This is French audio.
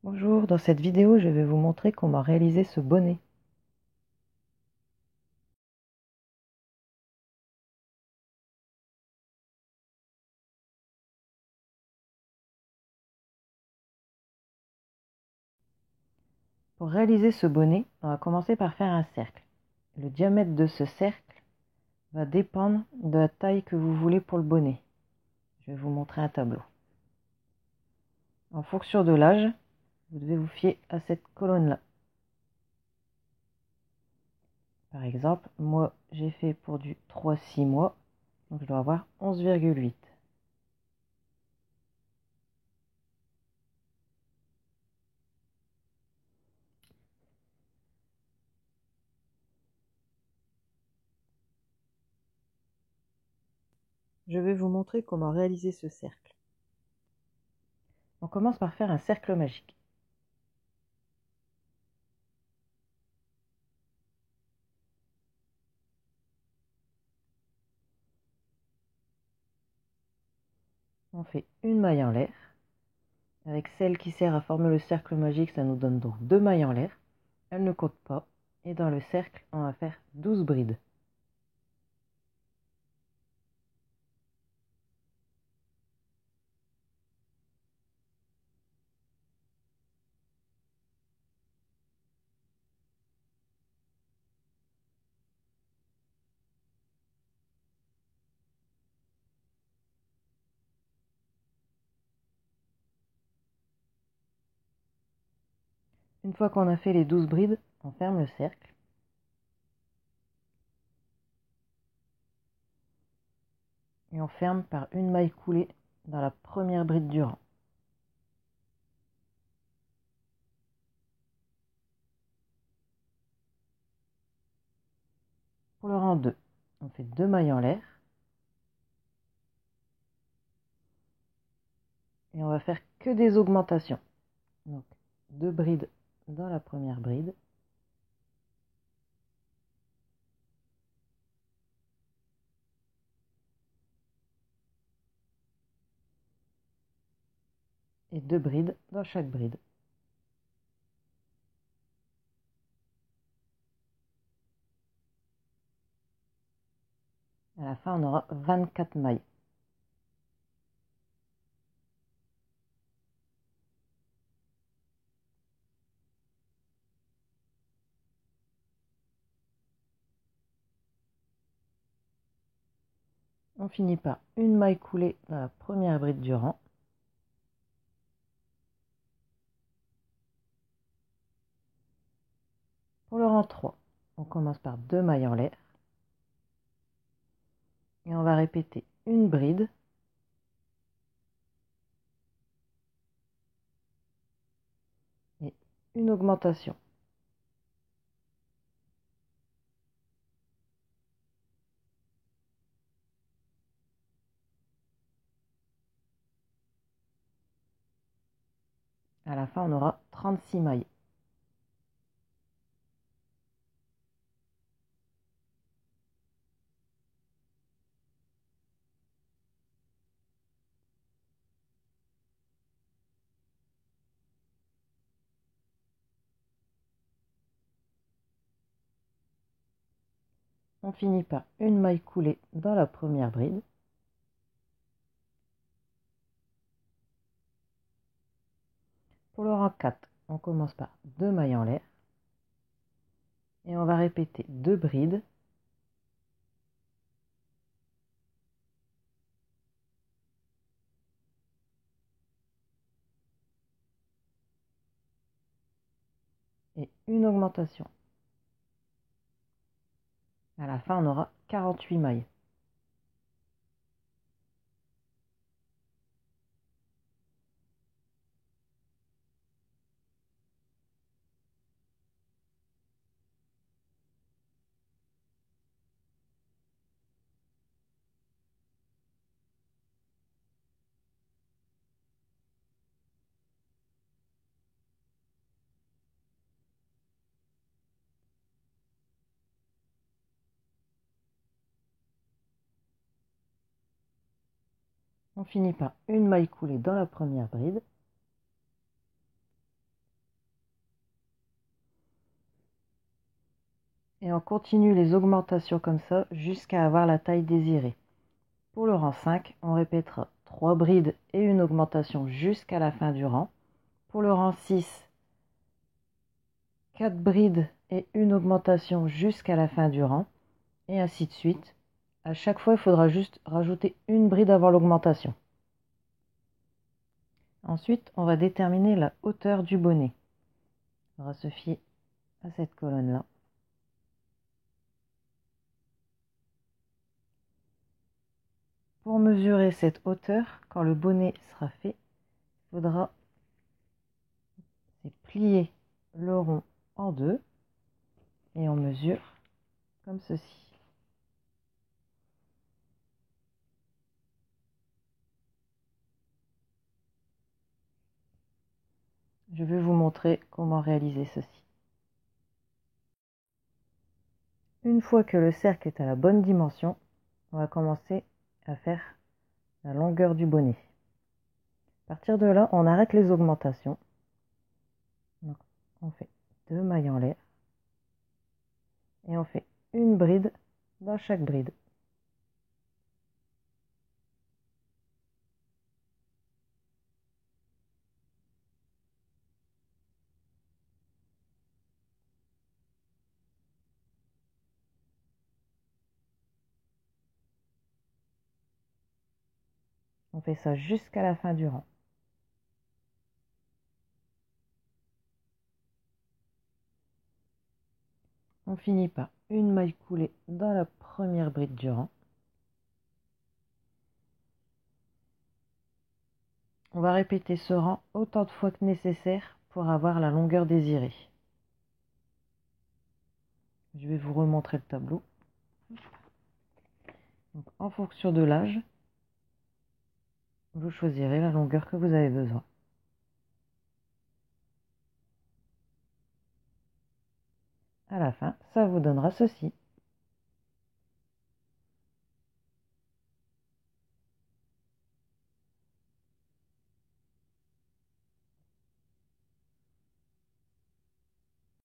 Bonjour, dans cette vidéo, je vais vous montrer comment réaliser ce bonnet. Pour réaliser ce bonnet, on va commencer par faire un cercle. Le diamètre de ce cercle va dépendre de la taille que vous voulez pour le bonnet. Je vais vous montrer un tableau. En fonction de l'âge, vous devez vous fier à cette colonne-là. Par exemple, moi j'ai fait pour du 3-6 mois, donc je dois avoir 11,8. Je vais vous montrer comment réaliser ce cercle. On commence par faire un cercle magique. On fait une maille en l'air. Avec celle qui sert à former le cercle magique, ça nous donne donc 2 mailles en l'air. Elle ne compte pas. Et dans le cercle, on va faire 12 brides. Une fois qu'on a fait les 12 brides, on ferme le cercle. Et on ferme par une maille coulée dans la première bride du rang. Pour le rang 2, on fait 2 mailles en l'air. Et on va faire que des augmentations. Donc 2 brides dans la première bride. Et 2 brides dans chaque bride. À la fin, on aura 24 mailles. On finit par une maille coulée dans la première bride du rang. Pour le rang 3, on commence par 2 mailles en l'air. Et on va répéter une bride et une augmentation. À la fin, on aura 36 mailles. On finit par une maille coulée dans la première bride. Pour le rang 4, on commence par 2 mailles en l'air. Et on va répéter 2 brides et une augmentation. À la fin, on aura 48 mailles. On finit par une maille coulée dans la première bride Et on continue les augmentations comme ça jusqu'à avoir la taille désirée. Pour le rang 5, on répétera 3 brides et une augmentation jusqu'à la fin du rang. Pour le rang 6, 4 brides et une augmentation jusqu'à la fin du rang. Et ainsi de suite. À chaque fois, il faudra juste rajouter une bride avant l'augmentation. Ensuite, on va déterminer la hauteur du bonnet. On va se fier à cette colonne-là. Pour mesurer cette hauteur, quand le bonnet sera fait, il faudra plier le rond en deux et on mesure comme ceci. Je vais vous montrer comment réaliser ceci. Une fois que le cercle est à la bonne dimension, on va commencer à faire la longueur du bonnet. À partir de là, on arrête les augmentations. Donc, on fait 2 mailles en l'air et on fait une bride dans chaque bride. On fait ça jusqu'à la fin du rang. On finit par une maille coulée dans la première bride du rang. On va répéter ce rang autant de fois que nécessaire pour avoir la longueur désirée. Je vais vous remontrer le tableau. Donc, en fonction de l'âge, vous choisirez la longueur que vous avez besoin. À la fin, ça vous donnera ceci.